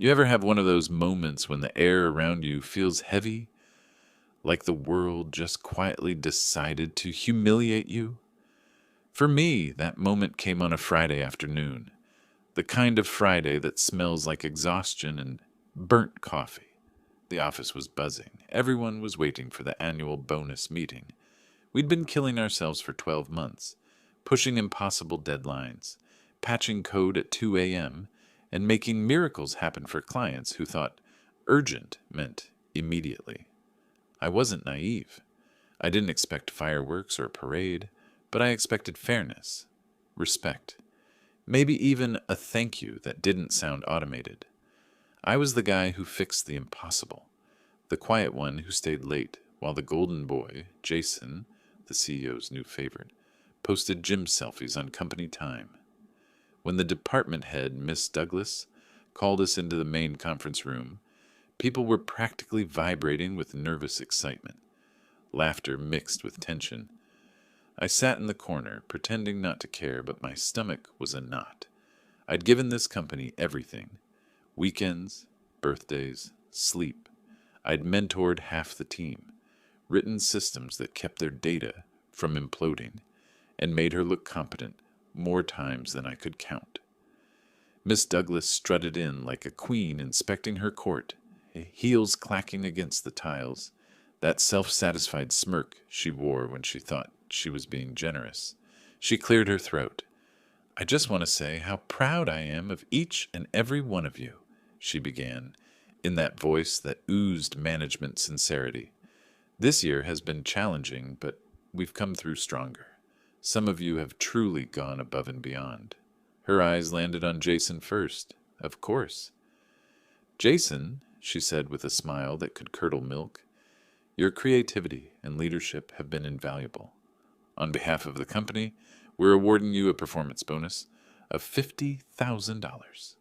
You ever have one of those moments when the air around you feels heavy, like the world just quietly decided to humiliate you? For me, that moment came on a Friday afternoon, the kind of Friday that smells like exhaustion and burnt coffee. The office was buzzing. Everyone was waiting for the annual bonus meeting. We'd been killing ourselves for 12 months, pushing impossible deadlines, patching code at 2 a.m., and making miracles happen for clients who thought urgent meant immediately. I wasn't naive. I didn't expect fireworks or a parade, but I expected fairness, respect, maybe even a thank you that didn't sound automated. I was the guy who fixed the impossible, the quiet one who stayed late while the golden boy, Jason, the CEO's new favorite, posted gym selfies on company time. When the department head, Miss Douglas, called us into the main conference room, people were practically vibrating with nervous excitement, laughter mixed with tension. I sat in the corner, pretending not to care, but my stomach was a knot. I'd given this company everything: weekends, birthdays, sleep. I'd mentored half the team, written systems that kept their data from imploding, and made her look competent more times than I could count. Miss Douglas strutted in like a queen inspecting her court, heels clacking against the tiles, that self-satisfied smirk she wore when she thought she was being generous. She cleared her throat. "I just want to say how proud I am of each and every one of you," she began, in that voice that oozed management sincerity. "This year has been challenging, but we've come through stronger. Some of you have truly gone above and beyond." Her eyes landed on Jason first, of course. "Jason," she said with a smile that could curdle milk, "your creativity and leadership have been invaluable. On behalf of the company, we're awarding you a performance bonus of $50,000.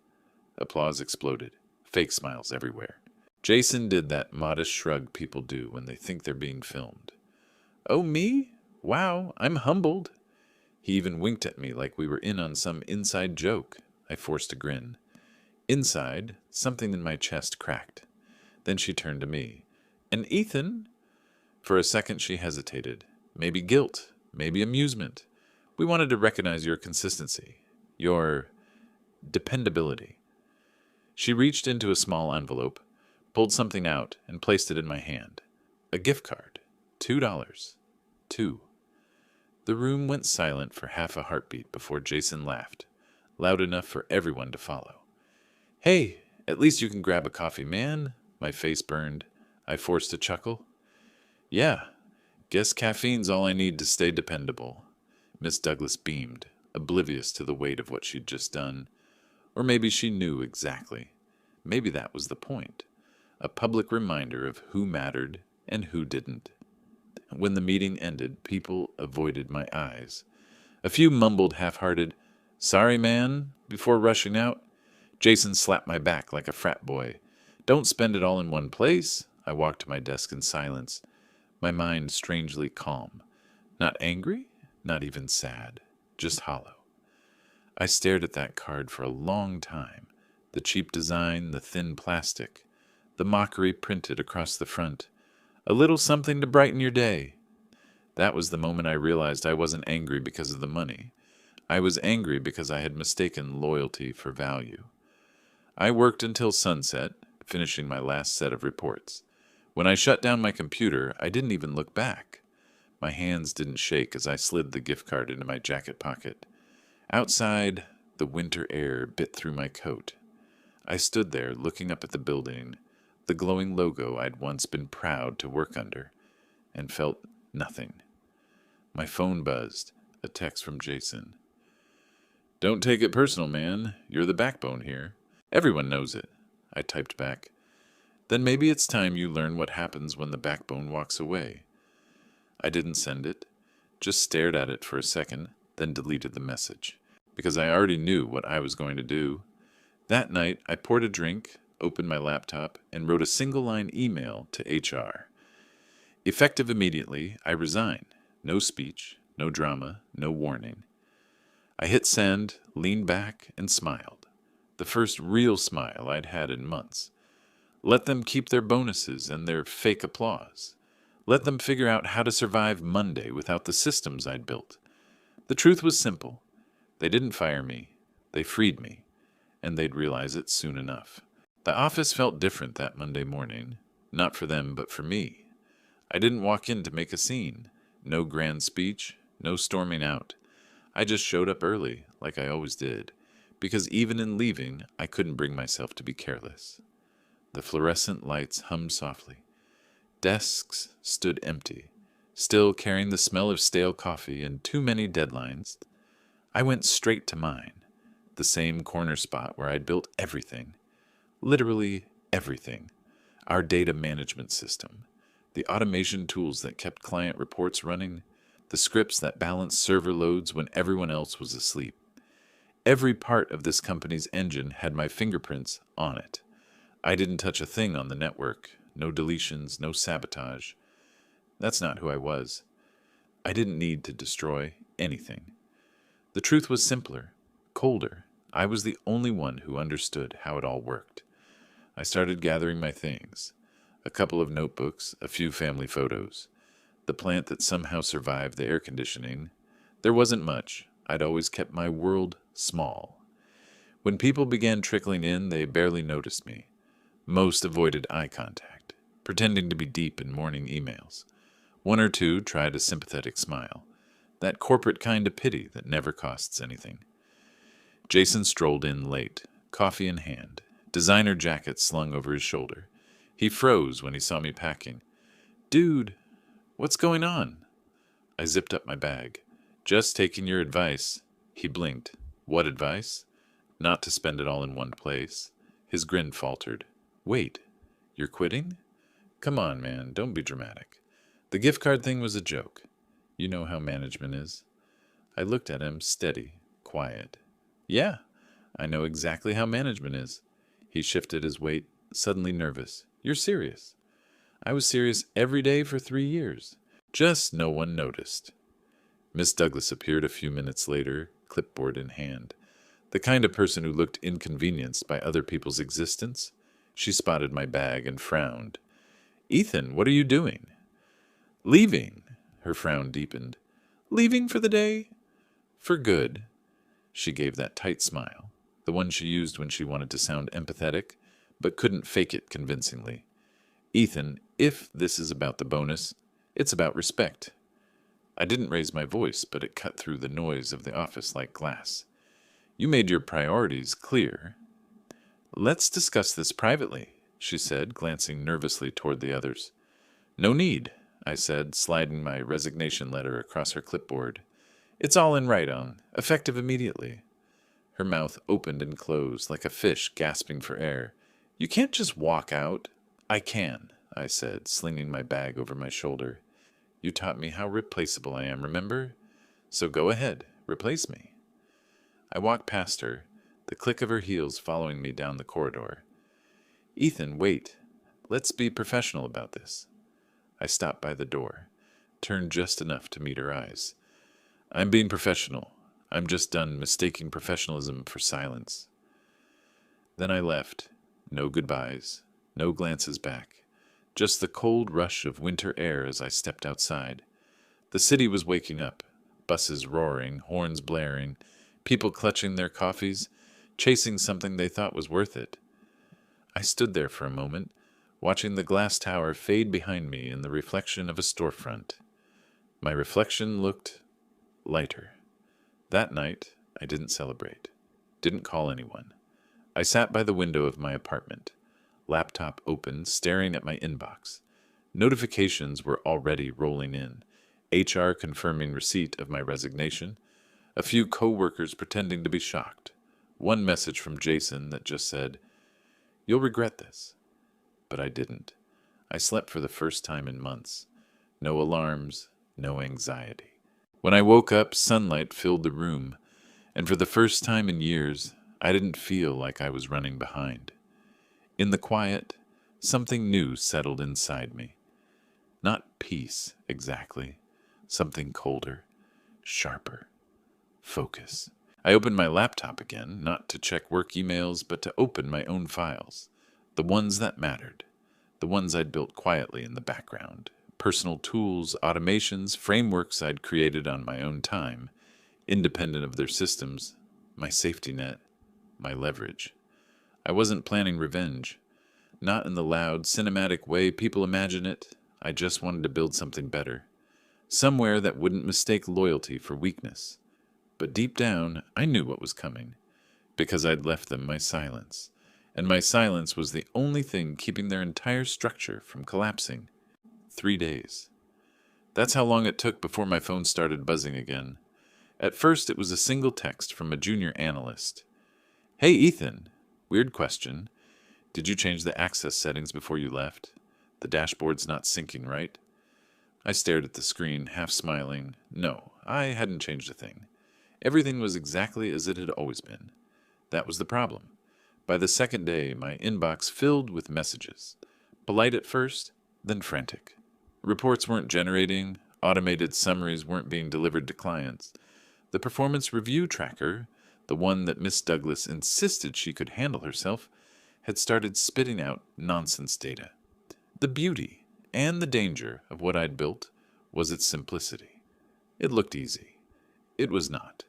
Applause exploded, fake smiles everywhere. Jason did that modest shrug people do when they think they're being filmed. "Oh, me? Wow, I'm humbled." He even winked at me like we were in on some inside joke. I forced a grin. Inside, something in my chest cracked. Then she turned to me. "And Ethan?" For a second she hesitated. Maybe guilt, maybe amusement. "We wanted to recognize your consistency, your dependability." She reached into a small envelope, pulled something out, and placed it in my hand. A gift card. $2. Two. The room went silent for half a heartbeat before Jason laughed, loud enough for everyone to follow. "Hey, at least you can grab a coffee, man." My face burned. I forced a chuckle. "Yeah, guess caffeine's all I need to stay dependable." Miss Douglas beamed, oblivious to the weight of what she'd just done. Or maybe she knew exactly. Maybe that was the point. A public reminder of who mattered and who didn't. When the meeting ended, people avoided my eyes. A few mumbled half-hearted, "Sorry, man," before rushing out. Jason slapped my back like a frat boy. "Don't spend it all in one place." I walked to my desk in silence, my mind strangely calm. Not angry, not even sad, just hollow. I stared at that card for a long time. The cheap design, the thin plastic, the mockery printed across the front. "A little something to brighten your day." That was the moment I realized I wasn't angry because of the money. I was angry because I had mistaken loyalty for value. I worked until sunset, finishing my last set of reports. When I shut down my computer, I didn't even look back. My hands didn't shake as I slid the gift card into my jacket pocket. Outside, the winter air bit through my coat. I stood there looking up at the building, the glowing logo I'd once been proud to work under, and felt nothing. My phone buzzed, a text from Jason. "Don't take it personal, man. You're the backbone here. Everyone knows it." I typed back. "Then maybe it's time you learn what happens when the backbone walks away." I didn't send it, just stared at it for a second, then deleted the message, because I already knew what I was going to do. That night, I poured a drink, opened my laptop, and wrote a single-line email to HR. Effective immediately, I resign. No speech, no drama, no warning. I hit send, leaned back, and smiled. the first real smile I'd had in months. Let them keep their bonuses and their fake applause. Let them figure out how to survive Monday without the systems I'd built. The truth was simple. They didn't fire me. They freed me. And they'd realize it soon enough. The office felt different that Monday morning. Not for them, but for me. I didn't walk in to make a scene. No grand speech. No storming out. I just showed up early, like I always did. Because even in leaving, I couldn't bring myself to be careless. The fluorescent lights hummed softly. Desks stood empty, still carrying the smell of stale coffee and too many deadlines. I went straight to mine, the same corner spot where I'd built everything, literally everything. Our data management system, the automation tools that kept client reports running, the scripts that balanced server loads when everyone else was asleep. Every part of this company's engine had my fingerprints on it. I didn't touch a thing on the network, no deletions, no sabotage. That's not who I was. I didn't need to destroy anything. The truth was simpler, colder. I was the only one who understood how it all worked. I started gathering my things. A couple of notebooks, a few family photos. The plant that somehow survived the air conditioning. There wasn't much. I'd always kept my world small. When people began trickling in, they barely noticed me. Most avoided eye contact, pretending to be deep in morning emails. One or two tried a sympathetic smile, that corporate kind of pity that never costs anything. Jason strolled in late, coffee in hand, designer jacket slung over his shoulder. He froze when he saw me packing. "Dude, what's going on?" I zipped up my bag. "Just taking your advice." He blinked. "What advice?" "Not to spend it all in one place." His grin faltered. "Wait, you're quitting?" "Come on, man, don't be dramatic. The gift card thing was a joke. You know how management is." I looked at him, steady, quiet. "Yeah, I know exactly how management is." He shifted his weight, suddenly nervous. "You're serious?" "I was serious every day for 3 years. Just no one noticed." Miss Douglas appeared a few minutes later, clipboard in hand. The kind of person who looked inconvenienced by other people's existence. She spotted my bag and frowned. "Ethan, what are you doing?" "Leaving." Her frown deepened. "Leaving for the day?" "For good." She gave that tight smile, the one she used when she wanted to sound empathetic, but couldn't fake it convincingly. "Ethan, if this is about the bonus, it's about respect." I didn't raise my voice, but it cut through the noise of the office like glass. "You made your priorities clear." "Let's discuss this privately," she said, glancing nervously toward the others. "No need," I said, sliding my resignation letter across her clipboard. "It's all in write-on, effective immediately." Her mouth opened and closed like a fish gasping for air. "You can't just walk out." "I can," I said, slinging my bag over my shoulder. "You taught me how replaceable I am, remember? So go ahead, replace me." I walked past her, the click of her heels following me down the corridor. "Ethan, wait. Let's be professional about this." I stopped by the door, turned just enough to meet her eyes. "I'm being professional. I'm just done mistaking professionalism for silence." Then I left. No goodbyes, no glances back. Just the cold rush of winter air as I stepped outside. The city was waking up, buses roaring, horns blaring, people clutching their coffees, chasing something they thought was worth it. I stood there for a moment, watching the glass tower fade behind me in the reflection of a storefront. My reflection looked lighter. That night, I didn't celebrate, didn't call anyone. I sat by the window of my apartment, laptop open, staring at my inbox. Notifications were already rolling in. HR confirming receipt of my resignation. A few coworkers pretending to be shocked. One message from Jason that just said, "You'll regret this." But I didn't. I slept for the first time in months. No alarms, no anxiety. When I woke up, sunlight filled the room, and for the first time in years, I didn't feel like I was running behind. In the quiet, something new settled inside me. Not peace, exactly. Something colder, sharper. Focus. I opened my laptop again, not to check work emails, but to open my own files. The ones that mattered. The ones I'd built quietly in the background. Personal tools, automations, frameworks I'd created on my own time, independent of their systems, my safety net, my leverage. I wasn't planning revenge. Not in the loud, cinematic way people imagine it. I just wanted to build something better. Somewhere that wouldn't mistake loyalty for weakness. But deep down, I knew what was coming, because I'd left them my silence. And my silence was the only thing keeping their entire structure from collapsing. 3 days. That's how long it took before my phone started buzzing again. At first, it was a single text from a junior analyst. "Hey, Ethan. Weird question. Did you change the access settings before you left? The dashboard's not syncing, right?" I stared at the screen, half smiling. No, I hadn't changed a thing. Everything was exactly as it had always been. That was the problem. By the second day, my inbox filled with messages. Polite at first, then frantic. Reports weren't generating, automated summaries weren't being delivered to clients. The performance review tracker, the one that Miss Douglas insisted she could handle herself, had started spitting out nonsense data. The beauty and the danger of what I'd built was its simplicity. It looked easy. It was not.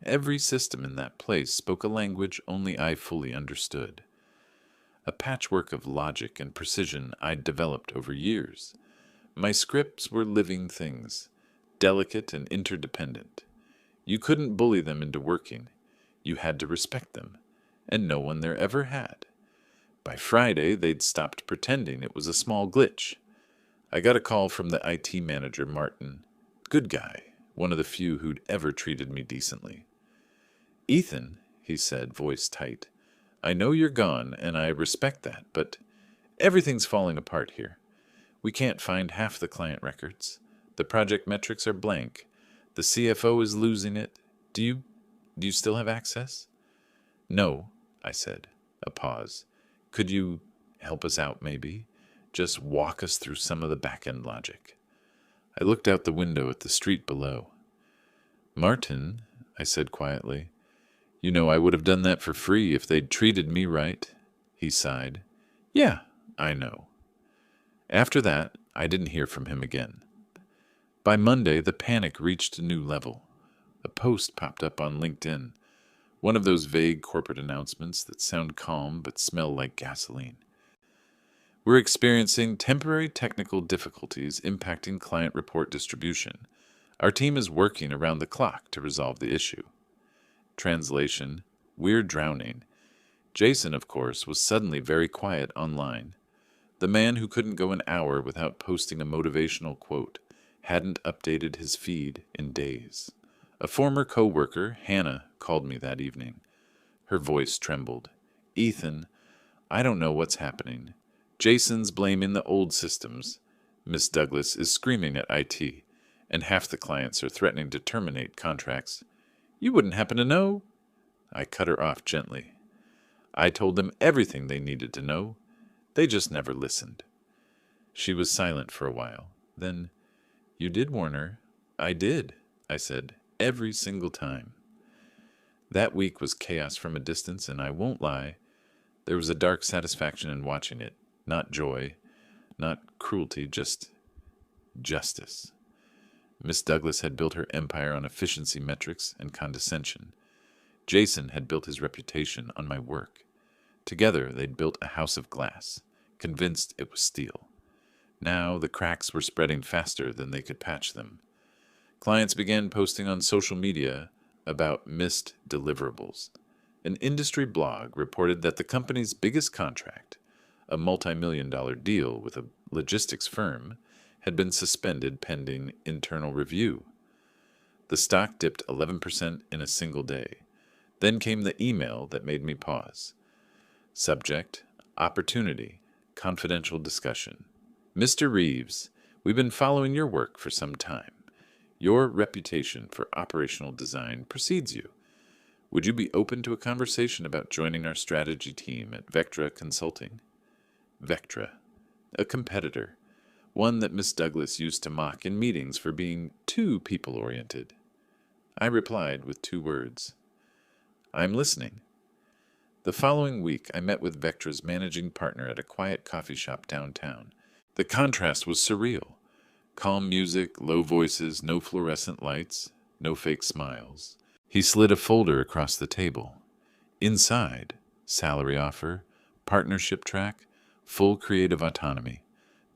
Every system in that place spoke a language only I fully understood. A patchwork of logic and precision I'd developed over years. My scripts were living things, delicate and interdependent. You couldn't bully them into working. You had to respect them, and no one there ever had. By Friday, they'd stopped pretending it was a small glitch. I got a call from the IT manager, Martin. Good guy, one of the few who'd ever treated me decently. "Ethan," he said, voice tight, "I know you're gone, and I respect that, but everything's falling apart here. We can't find half the client records. The project metrics are blank. The CFO is losing it. Do you still have access?" "No," I said. A pause. "Could you help us out, maybe? Just walk us through some of the back-end logic." I looked out the window at the street below. "Martin," I said quietly, "you know I would have done that for free if they'd treated me right." He sighed. "Yeah, I know." After that, I didn't hear from him again. By Monday, the panic reached a new level. A post popped up on LinkedIn, one of those vague corporate announcements that sound calm but smell like gasoline. "We're experiencing temporary technical difficulties impacting client report distribution. Our team is working around the clock to resolve the issue." Translation: "We're drowning." Jason, of course, was suddenly very quiet online. The man who couldn't go an hour without posting a motivational quote hadn't updated his feed in days. A former coworker, Hannah, called me that evening. Her voice trembled. "Ethan, I don't know what's happening. Jason's blaming the old systems. Miss Douglas is screaming at IT, and half the clients are threatening to terminate contracts. You wouldn't happen to know?" I cut her off gently. "I told them everything they needed to know. They just never listened." She was silent for a while. Then, "You did warn her." "I did," I said, "every single time." That week was chaos from a distance, and I won't lie, there was a dark satisfaction in watching it. Not joy, not cruelty, just justice. Miss Douglas had built her empire on efficiency metrics and condescension. Jason had built his reputation on my work. Together, they'd built a house of glass, convinced it was steel. Now the cracks were spreading faster than they could patch them. Clients began posting on social media about missed deliverables. An industry blog reported that the company's biggest contract, a multi-million-dollar deal with a logistics firm, had been suspended pending internal review. The stock dipped 11% in a single day. Then came the email that made me pause. Subject: Opportunity, confidential discussion. "Mr. Reeves, we've been following your work for some time. Your reputation for operational design precedes you. Would you be open to a conversation about joining our strategy team at Vectra Consulting?" Vectra, a competitor, one that Miss Douglas used to mock in meetings for being too people-oriented. I replied with 2 words. I'm listening. The following week, I met with Vectra's managing partner at a quiet coffee shop downtown. The contrast was surreal. Calm music, low voices, no fluorescent lights, no fake smiles. He slid a folder across the table. Inside, salary offer, partnership track, full creative autonomy,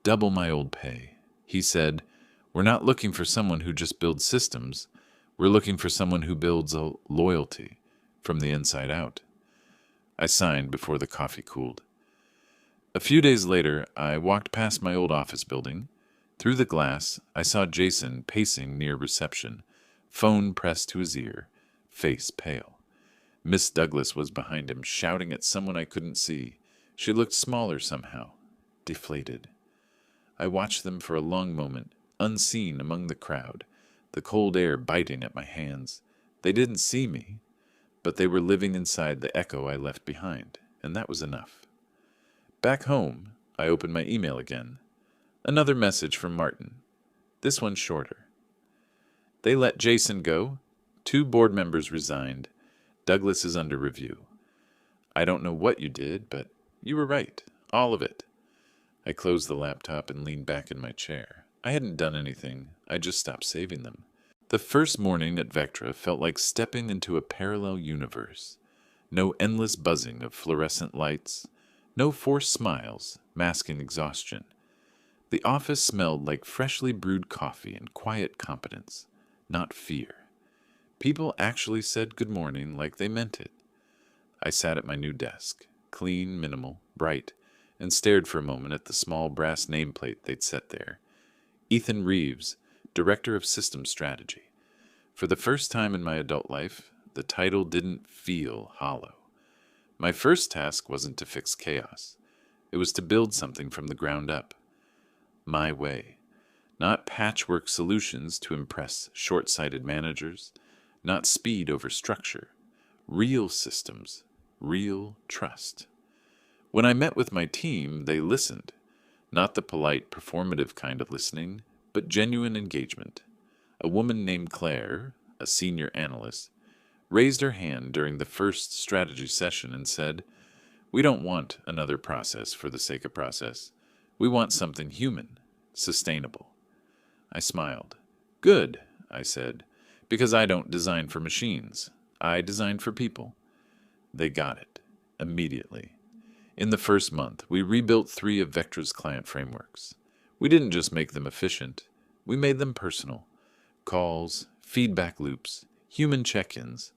double my old pay. He said, "We're not looking for someone who just builds systems. We're looking for someone who builds a loyalty from the inside out." I signed before the coffee cooled. A few days later, I walked past my old office building. Through the glass, I saw Jason pacing near reception, phone pressed to his ear, face pale. Miss Douglas was behind him, shouting at someone I couldn't see. She looked smaller somehow, deflated. I watched them for a long moment, unseen among the crowd, the cold air biting at my hands. They didn't see me, but they were living inside the echo I left behind, and that was enough. Back home, I opened my email again. Another message from Martin. This one shorter. They let Jason go. 2 board members resigned. Douglas is under review. I don't know what you did, but you were right. All of it. I closed the laptop and leaned back in my chair. I hadn't done anything. I just stopped saving them. The first morning at Vectra felt like stepping into a parallel universe. No endless buzzing of fluorescent lights. No forced smiles, masking exhaustion. The office smelled like freshly brewed coffee and quiet competence, not fear. People actually said good morning like they meant it. I sat at my new desk, clean, minimal, bright, and stared for a moment at the small brass nameplate they'd set there. Ethan Reeves, Director of System Strategy. For the first time in my adult life, the title didn't feel hollow. My first task wasn't to fix chaos. It was to build something from the ground up. My way. Not patchwork solutions to impress short-sighted managers, not speed over structure. Real systems, real trust. When I met with my team, they listened. Not the polite, performative kind of listening, but genuine engagement. A woman named Claire, a senior analyst, raised her hand during the first strategy session and said, "We don't want another process for the sake of process. We want something human, sustainable." I smiled. "Good," I said, "because I don't design for machines. I design for people." They got it, immediately. In the first month, we rebuilt 3 of Vectra's client frameworks. We didn't just make them efficient, we made them personal. Calls, feedback loops, human check-ins.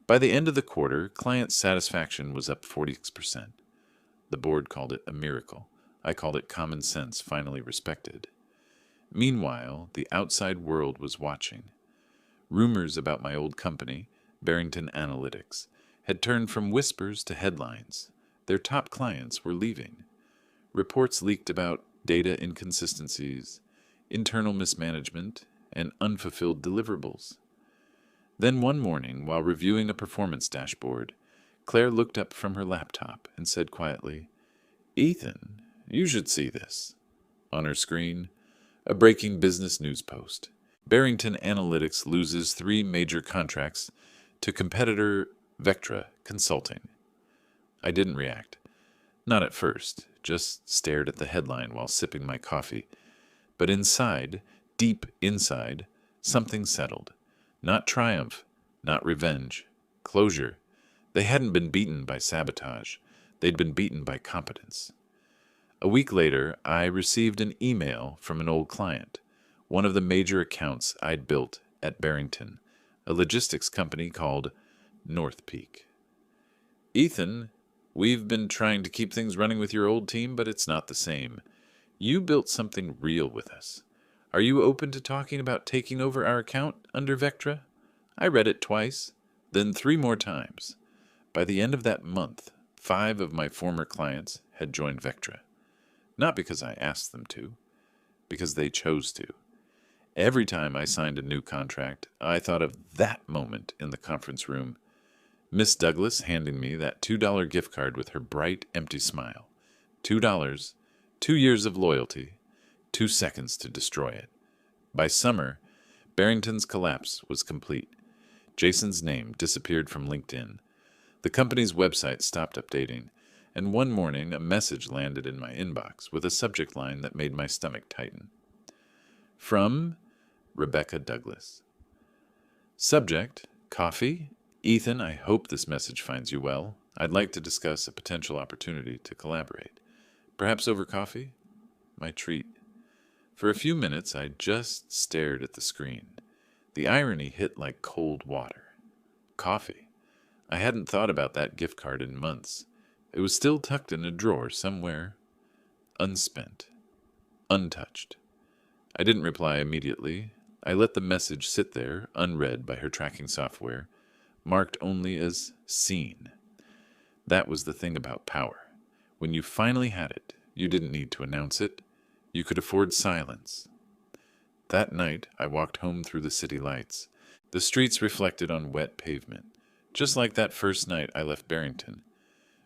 By the end of the quarter, client satisfaction was up 40%. The board called it a miracle. I called it common sense finally respected. Meanwhile, the outside world was watching. Rumors about my old company, Barrington Analytics, had turned from whispers to headlines. Their top clients were leaving. Reports leaked about data inconsistencies, internal mismanagement, and unfulfilled deliverables. Then one morning, while reviewing a performance dashboard, Claire looked up from her laptop and said quietly, "Ethan, you should see this." On her screen, a breaking business news post. Barrington Analytics loses 3 major contracts to competitor Vectra Consulting. I didn't react. Not at first, just stared at the headline while sipping my coffee. But inside, deep inside, something settled. Not triumph, not revenge. Closure. They hadn't been beaten by sabotage. They'd been beaten by competence. A week later, I received an email from an old client, one of the major accounts I'd built at Barrington, a logistics company called North Peak. "Ethan, we've been trying to keep things running with your old team, but it's not the same. You built something real with us. Are you open to talking about taking over our account under Vectra?" I read it twice, then 3 more times. By the end of that month, 5 of my former clients had joined Vectra. Not because I asked them to, because they chose to. Every time I signed a new contract, I thought of that moment in the conference room. Miss Douglas handing me that $2 gift card with her bright, empty smile. $2, 2 years of loyalty, 2 seconds to destroy it. By summer, Barrington's collapse was complete. Jason's name disappeared from LinkedIn. The company's website stopped updating, and one morning a message landed in my inbox with a subject line that made my stomach tighten. From Rebecca Douglas. Subject, coffee? Ethan, I hope this message finds you well. I'd like to discuss a potential opportunity to collaborate. Perhaps over coffee? My treat. For a few minutes, I just stared at the screen. The irony hit like cold water. Coffee. I hadn't thought about that gift card in months. It was still tucked in a drawer somewhere, unspent, untouched. I didn't reply immediately. I let the message sit there, unread by her tracking software, marked only as seen. That was the thing about power. When you finally had it, you didn't need to announce it. You could afford silence. That night, I walked home through the city lights. The streets reflected on wet pavement, just like that first night I left Barrington.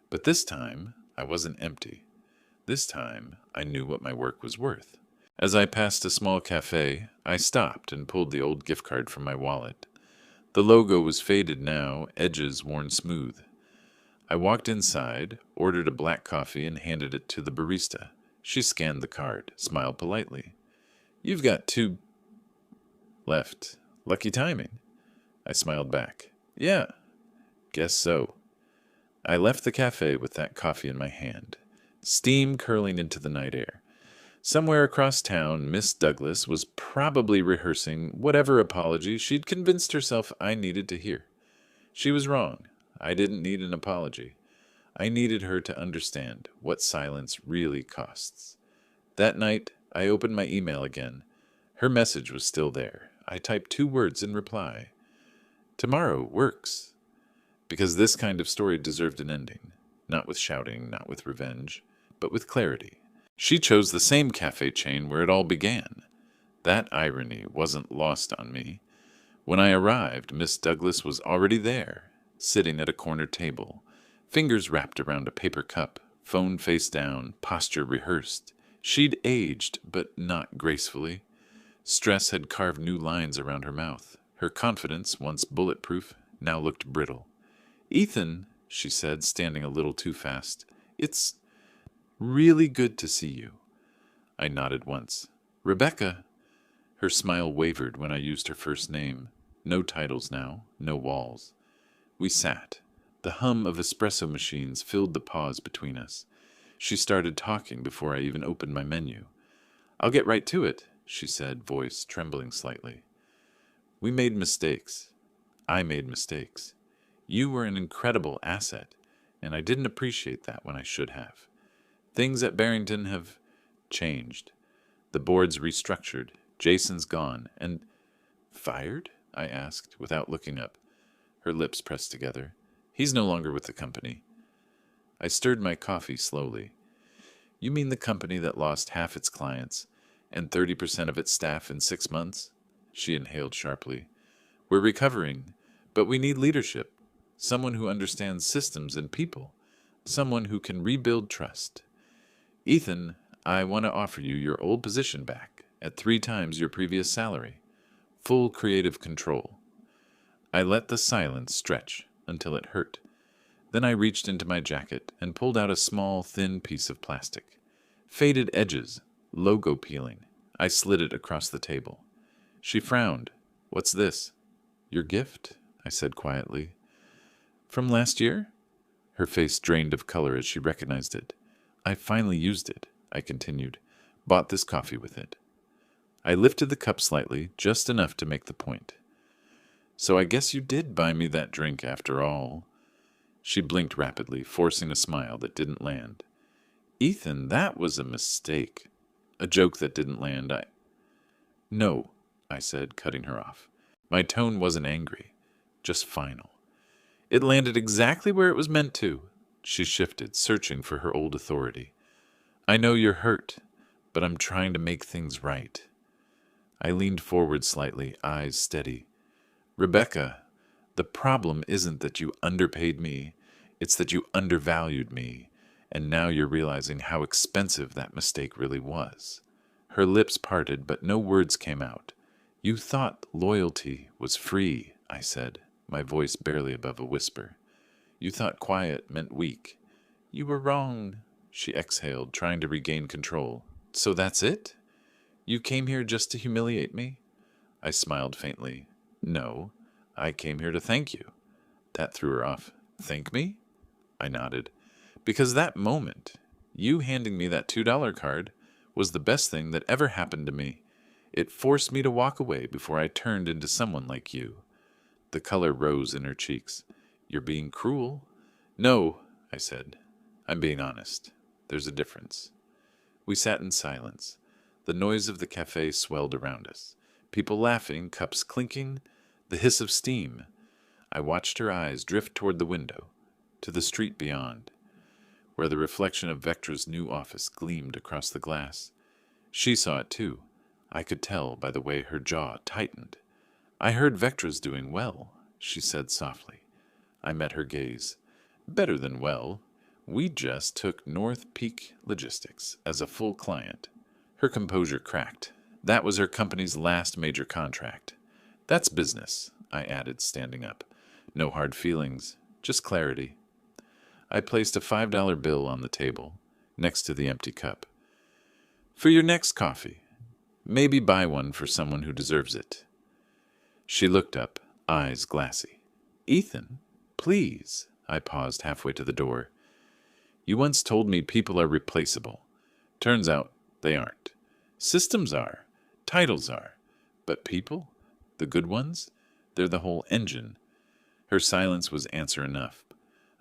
But this time, I wasn't empty. This time, I knew what my work was worth. As I passed a small cafe, I stopped and pulled the old gift card from my wallet. The logo was faded now, edges worn smooth. I walked inside, ordered a black coffee, and handed it to the barista. She scanned the card, smiled politely. "You've got 2 left. Lucky timing." I smiled back. "Yeah, guess so." I left the cafe with that coffee in my hand, steam curling into the night air. Somewhere across town, Miss Douglas was probably rehearsing whatever apology she'd convinced herself I needed to hear. She was wrong. I didn't need an apology. I needed her to understand what silence really costs. That night, I opened my email again. Her message was still there. I typed 2 words in reply. "Tomorrow works." Because this kind of story deserved an ending. Not with shouting, not with revenge, but with clarity. She chose the same cafe chain where it all began. That irony wasn't lost on me. When I arrived, Miss Douglas was already there, sitting at a corner table, fingers wrapped around a paper cup, phone face down, posture rehearsed. She'd aged, but not gracefully. Stress had carved new lines around her mouth. Her confidence, once bulletproof, now looked brittle. "Ethan," she said, standing a little too fast, "it's really good to see you." I nodded once. "Rebecca." Her smile wavered when I used her first name. No titles now, no walls. We sat. The hum of espresso machines filled the pause between us. She started talking before I even opened my menu. "I'll get right to it," she said, voice trembling slightly. "We made mistakes. I made mistakes. You were an incredible asset, and I didn't appreciate that when I should have. Things at Barrington have changed. The board's restructured. Jason's gone. And fired?" I asked, without looking up. Her lips pressed together. "He's no longer with the company." I stirred my coffee slowly. "You mean the company that lost half its clients and 30% of its staff in 6 months?" She inhaled sharply. "We're recovering, but we need leadership. Someone who understands systems and people. Someone who can rebuild trust. Ethan, I want to offer you your old position back at 3 times your previous salary. Full creative control." I let the silence stretch until it hurt. Then I reached into my jacket and pulled out a small, thin piece of plastic. Faded edges, logo peeling. I slid it across the table. She frowned. "What's this?" "Your gift," I said quietly. "From last year?" Her face drained of color as she recognized it. "I finally used it," I continued. "Bought this coffee with it." I lifted the cup slightly, just enough to make the point. "So I guess you did buy me that drink after all." She blinked rapidly, forcing a smile that didn't land. "Ethan, that was a mistake. A joke that didn't land. No," I said, cutting her off. My tone wasn't angry, just final. "It landed exactly where it was meant to." She shifted, searching for her old authority. "I know you're hurt, but I'm trying to make things right." I leaned forward slightly, eyes steady. "Rebecca, the problem isn't that you underpaid me. It's that you undervalued me, and now you're realizing how expensive that mistake really was." Her lips parted, but no words came out. "You thought loyalty was free," I said, my voice barely above a whisper. You thought quiet meant weak. You were wrong, she exhaled, trying to regain control. So that's it? You came here just to humiliate me? I smiled faintly. No, I came here to thank you. That threw her off. Thank me? I nodded. Because that moment, you handing me that $2 card, was the best thing that ever happened to me. It forced me to walk away before I turned into someone like you. The color rose in her cheeks. You're being cruel. No, I said. I'm being honest. There's a difference. We sat in silence. The noise of the cafe swelled around us. People laughing, cups clinking, the hiss of steam. I watched her eyes drift toward the window, to the street beyond, where the reflection of Vectra's new office gleamed across the glass. She saw it too. I could tell by the way her jaw tightened. I heard Vectra's doing well, she said softly. I met her gaze. Better than well. We just took North Peak Logistics as a full client. Her composure cracked. That was her company's last major contract. That's business, I added, standing up. No hard feelings, just clarity. I placed a $5 bill on the table, next to the empty cup. For your next coffee. Maybe buy one for someone who deserves it. She looked up, eyes glassy. Ethan, please. I paused halfway to the door. You once told me people are replaceable. Turns out they aren't. Systems are. Titles are. But people? The good ones? They're the whole engine. Her silence was answer enough.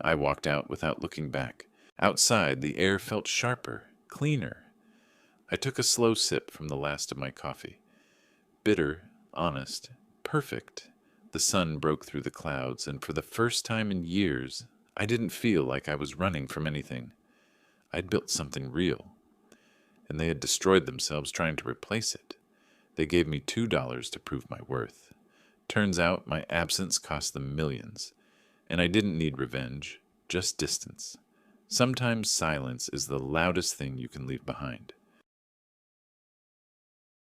I walked out without looking back. Outside, the air felt sharper, cleaner. I took a slow sip from the last of my coffee. Bitter, honest, perfect. The sun broke through the clouds, and for the first time in years, I didn't feel like I was running from anything. I'd built something real, and they had destroyed themselves trying to replace it. They gave me $2 to prove my worth. Turns out my absence cost them millions, and I didn't need revenge, just distance. Sometimes silence is the loudest thing you can leave behind.